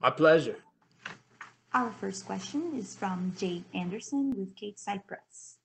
My pleasure. Our first question is from Jay Anderson with Cape Cypress.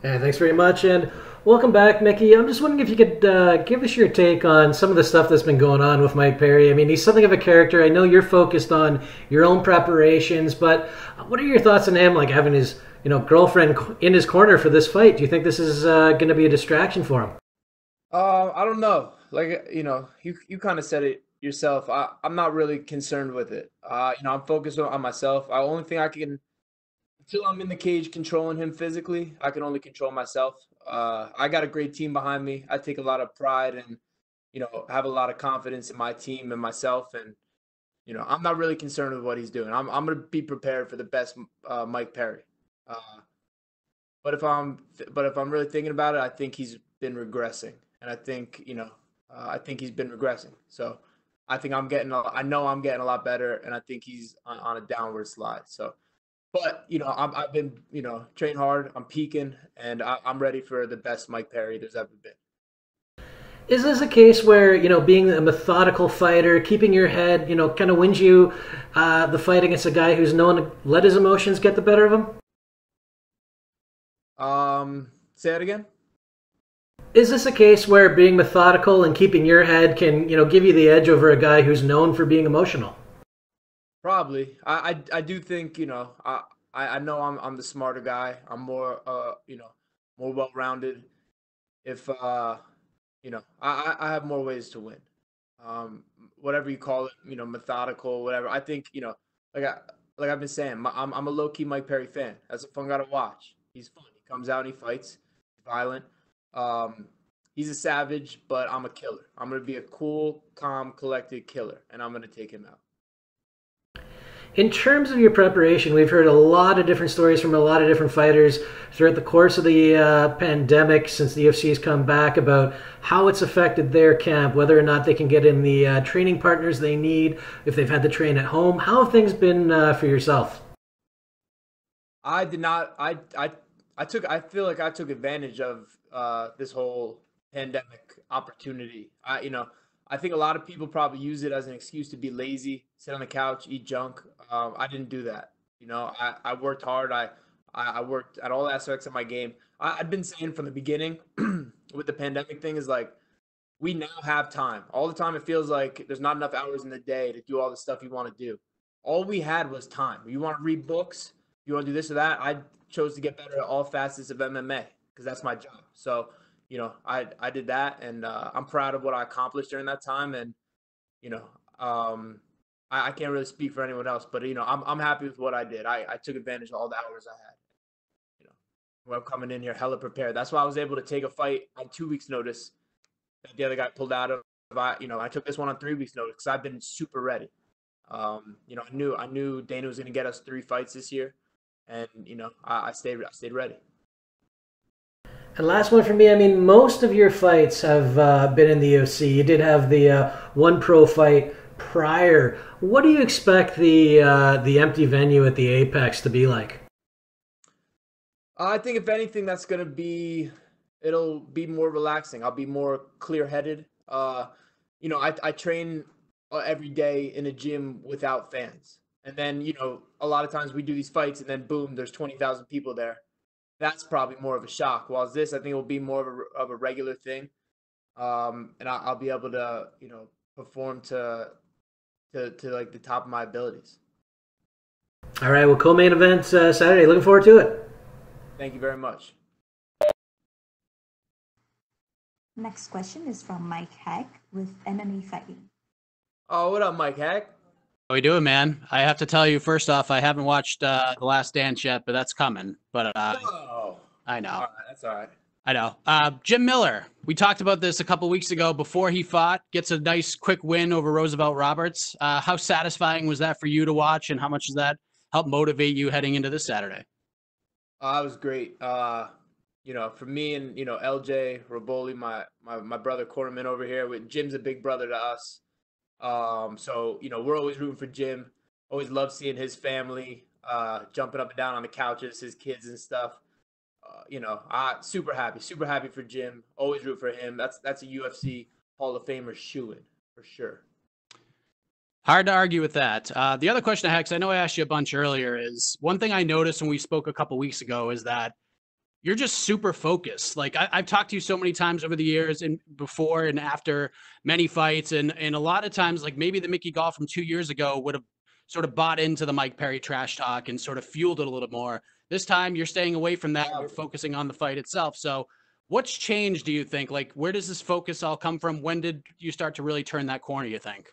Yeah, thanks very much, and welcome back, Mickey. I'm just wondering if you could give us your take on some of the stuff that's been going on with Mike Perry. I mean, he's something of a character. I know you're focused on your own preparations, but what are your thoughts on him, like having his girlfriend in his corner for this fight? Do you think this is going to be a distraction for him? I don't know. Like, you kind of said it yourself. I'm not really concerned with it. I'm focused on myself. The only thing I can, until I'm in the cage controlling him physically, I can only control myself. I got a great team behind me. I take a lot of pride and, have a lot of confidence in my team and myself. And, I'm not really concerned with what he's doing. I'm going to be prepared for the best Mike Perry. Uh, but if I'm really thinking about it, I think he's been regressing, and I think he's been regressing. So I think I know I'm getting a lot better, and I think he's on a downward slide. So, but I've been trained hard. I'm peaking, and I'm ready for the best Mike Perry there's ever been. Is this a case where, being a methodical fighter, keeping your head, kind of wins you the fight against a guy who's known to let his emotions get the better of him? Say that again. Is this a case where being methodical and keeping your head can, give you the edge over a guy who's known for being emotional? Probably. I do think I know I'm the smarter guy. I'm more more well rounded. If I have more ways to win. Whatever you call it, methodical, whatever. I think like I like I've been saying, I'm a low key Mike Perry fan. That's a fun guy to watch. He's fun. He comes out and he fights. He's violent. Um, he's a savage, but I'm a killer. I'm gonna be a cool, calm, collected killer, and I'm gonna take him out. In terms of your preparation, we've heard a lot of different stories from a lot of different fighters throughout the course of the pandemic since the UFC has come back about how it's affected their camp, whether or not they can get in the training partners they need, if they've had to train at home. How have things been for yourself? I did not. I feel like I took advantage of this whole pandemic opportunity. I think a lot of people probably use it as an excuse to be lazy, sit on the couch, eat junk. I didn't do that. I worked hard. I worked at all aspects of my game. I've been saying from the beginning with the pandemic thing is like we now have time. All the time it feels like there's not enough hours in the day to do all the stuff you want to do. All we had was time. You want to read books, you want to do this or that. I chose to get better at all facets of MMA because that's my job. So, I did that, and I'm proud of what I accomplished during that time. And you know, um, I can't really speak for anyone else, but I'm happy with what I did. I took advantage of all the hours I had. You I'm coming in here hella prepared. That's why I was able to take a fight on 2 weeks' notice that the other guy pulled out of. I took this one on 3 weeks' notice because I've been super ready. I knew Dana was going to get us 3 fights this year, and I stayed ready. And last one for me, I mean, most of your fights have been in the UFC. You did have the one pro fight prior. What do you expect the empty venue at the Apex to be like? I think if anything, it'll be more relaxing. I'll be more clear-headed. I train every day in a gym without fans, and then a lot of times we do these fights, and then boom, there's 20,000 people there. That's probably more of a shock. While this, I think, will be more of a regular thing, and I'll be able to perform to like the top of my abilities. All right, well, co-main event Saturday. Looking forward to it. Thank you very much. Next question is from Mike Heck with MMA Fighting. Oh, what up, Mike Hack? How we doing, man? I have to tell you, first off, I haven't watched The Last Dance yet, but that's coming. But Oh, I know. all right, that's all right. I know. Jim Miller, we talked about this a couple weeks ago before he fought, gets a nice quick win over Roosevelt Roberts. How satisfying was that for you to watch, and how much does that help motivate you heading into this Saturday? It was great. For me and LJ Roboli, my brother Corman over here. Jim's a big brother to us. So we're always rooting for Jim. Always love seeing his family jumping up and down on the couches, his kids and stuff. I super happy for Jim. Always root for him. That's a UFC Hall of Famer shoo-in for sure. Hard to argue with that. The other question I had, because I know I asked you a bunch earlier, is one thing I noticed when we spoke a couple weeks ago is that you're just super focused. Like I've talked to you so many times over the years and before and after many fights. And a lot of times, like maybe the Mickey Gall from 2 years ago would have sort of bought into the Mike Perry trash talk and sort of fueled it a little more. This time you're staying away from that. You're focusing on the fight itself. So what's changed, do you think? Like, where does this focus all come from? When did you start to really turn that corner, you think?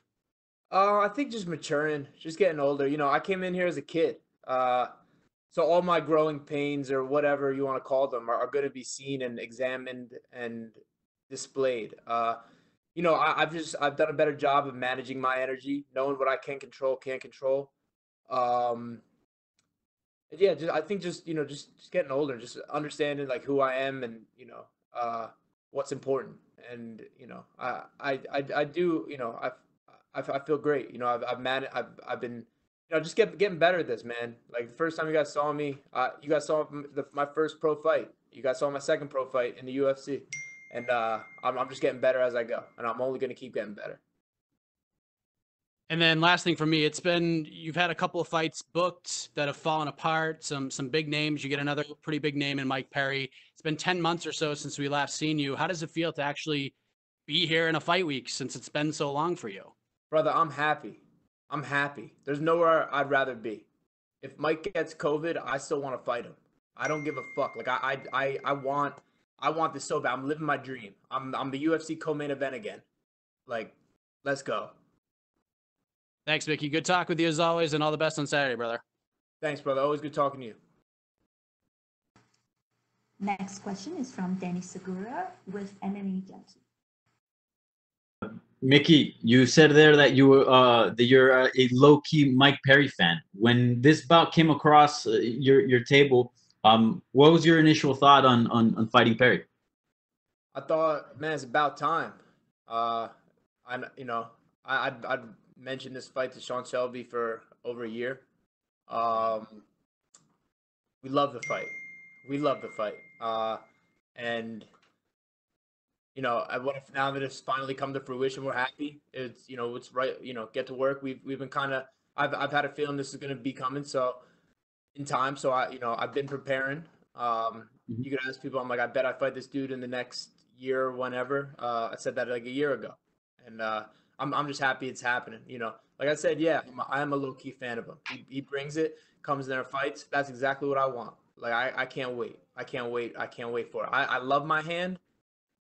I think just maturing, just getting older. You know, I came in here as a kid. So all my growing pains or whatever you want to call them are going to be seen and examined and displayed. You know, I've done a better job of managing my energy, knowing what I can control, can't control. Um, yeah, I think just just getting older, just understanding like who I am and what's important. And I do I feel great. You know, I've been just getting better at this, man. Like the first time you guys saw me, you guys saw my first pro fight. You guys saw my second pro fight in the UFC, and I'm just getting better as I go, and I'm only gonna keep getting better. And then last thing for me, you've had a couple of fights booked that have fallen apart, some big names. You get another pretty big name in Mike Perry. It's been 10 months or so since we last seen you. How does it feel to actually be here in a fight week since it's been so long for you? Brother, I'm happy. I'm happy. There's nowhere I'd rather be. If Mike gets COVID, I still want to fight him. I don't give a fuck. Like I want this so bad. I'm living my dream. I'm the UFC co-main event again. Like, let's go. Thanks, Mickey. Good talk with you as always, and all the best on Saturday, brother. Thanks, brother. Always good talking to you. Next question is from Danny Segura with MMA Junkie. Mickey, you said there that you're a low key Mike Perry fan. When this bout came across your table, what was your initial thought on fighting Perry? I thought, man, it's about time. I'd mentioned this fight to Sean Shelby for over a year. We love the fight. We love the fight. And now that it's finally come to fruition, we're happy. It's right. Get to work. We've been kind of. I've had a feeling this is going to be coming. So in time. So I've been preparing. You could ask people. I'm like, I bet I fight this dude in the next year or whenever. I said that like a year ago, and I'm just happy it's happening. Like I said, yeah, I am a low key fan of him. He brings it, comes in there, fights. That's exactly what I want. Like I can't wait. I can't wait. I can't wait for it. I love my hand.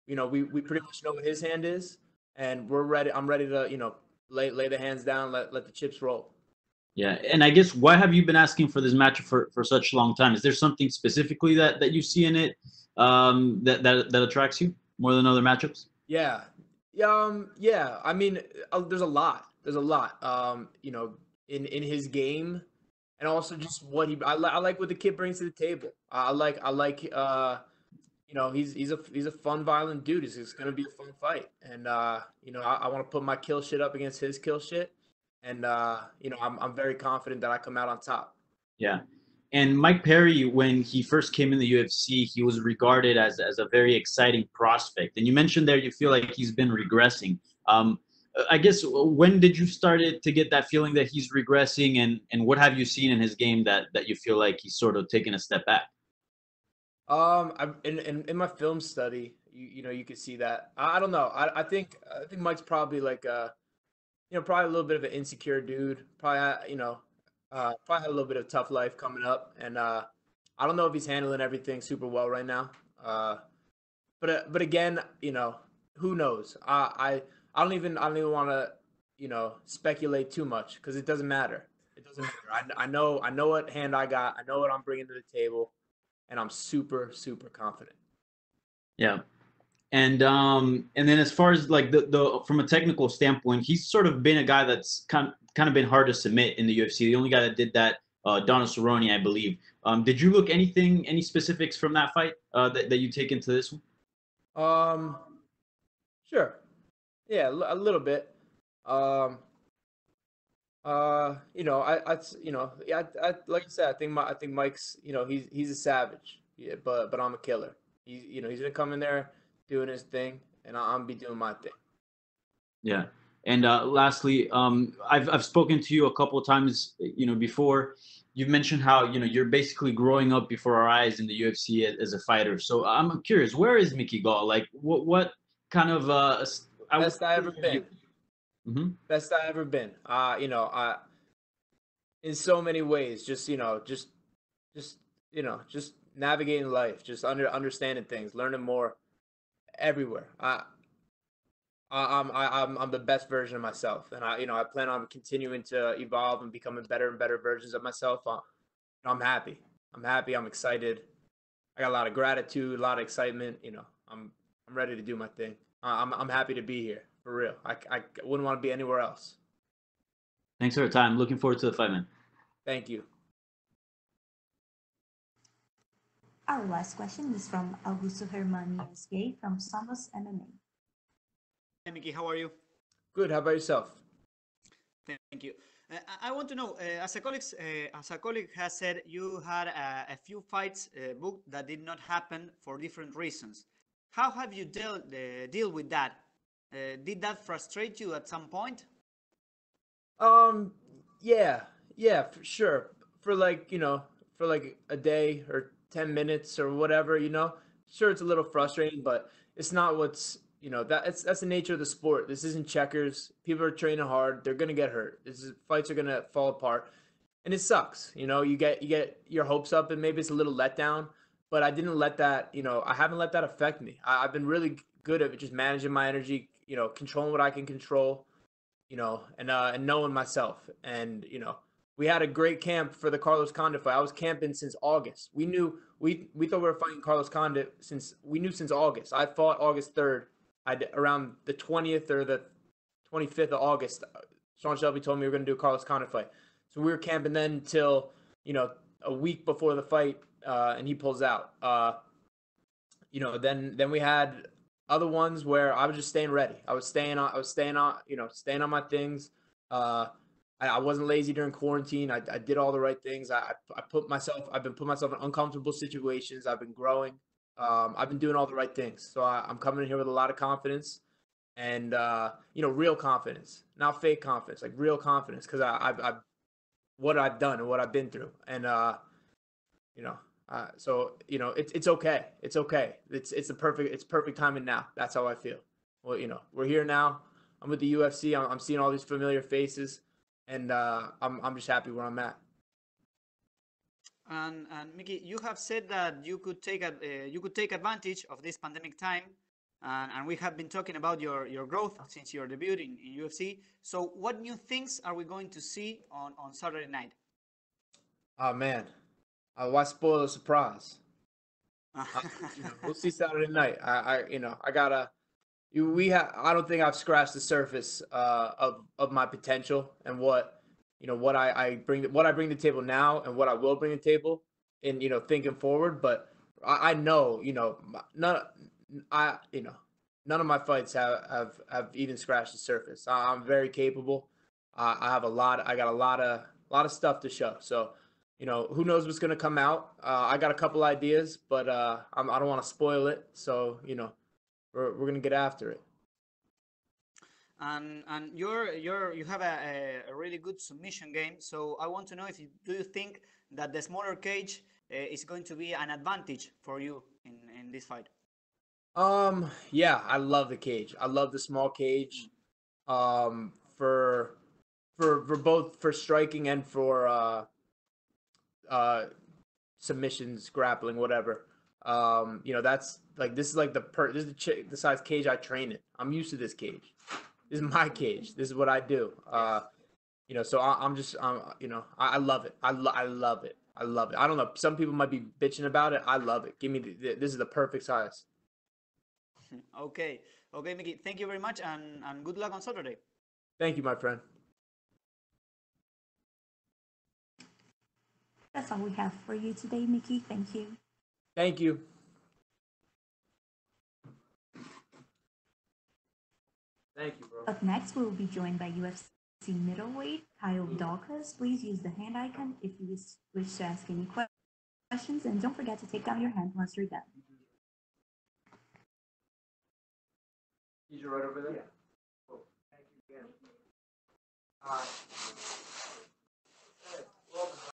We pretty much know what his hand is, and we're ready. I'm ready to lay the hands down, let the chips roll. Yeah, and I guess why have you been asking for this match for such a long time? Is there something specifically that you see in it that attracts you more than other matchups? Yeah, yeah. I mean, there's a lot. There's a lot. In his game, and also just what I like what the kid brings to the table. I like he's a fun, violent dude. It's gonna be a fun fight, and I want to put my kill shit up against his kill shit, and I'm very confident that I come out on top. Yeah, and Mike Perry, when he first came in the UFC, he was regarded as a very exciting prospect. And you mentioned there you feel like he's been regressing. I guess when did you start to get that feeling that he's regressing, and what have you seen in his game that you feel like he's sort of taken a step back? In my film study, you could see that. I don't know. I think Mike's probably like probably a little bit of an insecure dude. Probably probably had a little bit of tough life coming up, and I don't know if he's handling everything super well right now. But again, who knows? I don't even want to speculate too much because it doesn't matter. It doesn't matter. I know what hand I got. I know what I'm bringing to the table. And I'm super, super confident. Yeah, and then as far as like the from a technical standpoint, he's sort of been a guy that's kind of been hard to submit in the UFC. The only guy that did that, Donald Cerrone, I believe. Did you look any specifics from that fight that you take into this one? Sure. Yeah, a little bit. I like I said, I think Mike's, he's a savage, yeah, but I'm a killer. He's gonna come in there doing his thing, and I'm be doing my thing. Yeah, And lastly, I've spoken to you a couple of times, before. You've mentioned how you're basically growing up before our eyes in the UFC as a fighter. So I'm curious, where is Mickey Gall? Like, what kind of Best I ever been. Mm-hmm. Best I ever been. I in so many ways, just navigating life, just understanding things, learning more everywhere. I'm the best version of myself, and I plan on continuing to evolve and becoming better and better versions of myself. I'm happy. I'm happy. I'm excited. I got a lot of gratitude, a lot of excitement. I'm ready to do my thing. I'm happy to be here for real. I wouldn't want to be anywhere else. Thanks for your time. Looking forward to the fight, man. Thank you. Our last question is from Augusto Hermanius Gay from Somos MMA. Hi, Mickey. How are you? Good. How about yourself? Thank you. I want to know, as a colleague has said, you had a few fights booked that did not happen for different reasons. How have you deal with that? Did that frustrate you at some point? Yeah, for sure. For like a day or 10 minutes or whatever, sure, it's a little frustrating, but it's not that's the nature of the sport. This isn't checkers. People are training hard. They're going to get hurt. Fights are going to fall apart. And it sucks. You get your hopes up and maybe it's a little letdown, but I didn't let that, I haven't let that affect me. I've been really good at just managing my energy, controlling what I can control, and knowing myself. And we had a great camp for the Carlos Condit fight. I was camping since August. We thought we were fighting Carlos Condit since August. I fought August 3rd. Around the 20th or the 25th of August. Sean Shelby told me we were going to do a Carlos Condit fight. So we were camping then until a week before the fight, and he pulls out. Then we had other ones where I was just staying ready. I was staying on my things. I wasn't lazy during quarantine. I did all the right things. I've been putting myself in uncomfortable situations. I've been growing. I've been doing all the right things. So I'm coming in here with a lot of confidence and, real confidence, not fake confidence, like real confidence. Cause what I've done and what I've been through. And, it's okay. It's okay. It's perfect timing now. That's how I feel. Well, we're here now. I'm with the UFC. I'm seeing all these familiar faces and, I'm just happy where I'm at. And Mickey, you have said that you could take advantage of this pandemic time, and we have been talking about your growth since your debut in UFC. So, what new things are we going to see on Saturday night? Oh man, why spoil the surprise? We'll see Saturday night. I don't think I've scratched the surface of my potential and what I bring to the table now and what I will bring to the table in thinking forward. But I know none of my fights have even scratched the surface. I'm very capable. I got a lot of stuff to show. So who knows what's gonna come out. I got a couple ideas, but I don't want to spoil it. So we're gonna get after it. And you have a really good submission game. So I want to know do you think that the smaller cage is going to be an advantage for you in this fight? Yeah, I love the cage. I love the small cage. For both for striking and for submissions, grappling, whatever. That's like this is like this is the size cage I train in. I'm used to this cage. This is my cage. This is what I do. So I love it. I love it. I love it. I don't know. Some people might be bitching about it. I love it. This is the perfect size. Okay, Mickey. Thank you very much, and good luck on Saturday. Thank you, my friend. That's all we have for you today, Mickey. Thank you. Thank you. Thank you, bro. Up next, we will be joined by UFC middleweight Kyle Dawkins. Please use the hand icon if you wish to ask any questions, and don't forget to take down your hand once you're done. He's right over there? Yeah. Oh, thank you again. All right.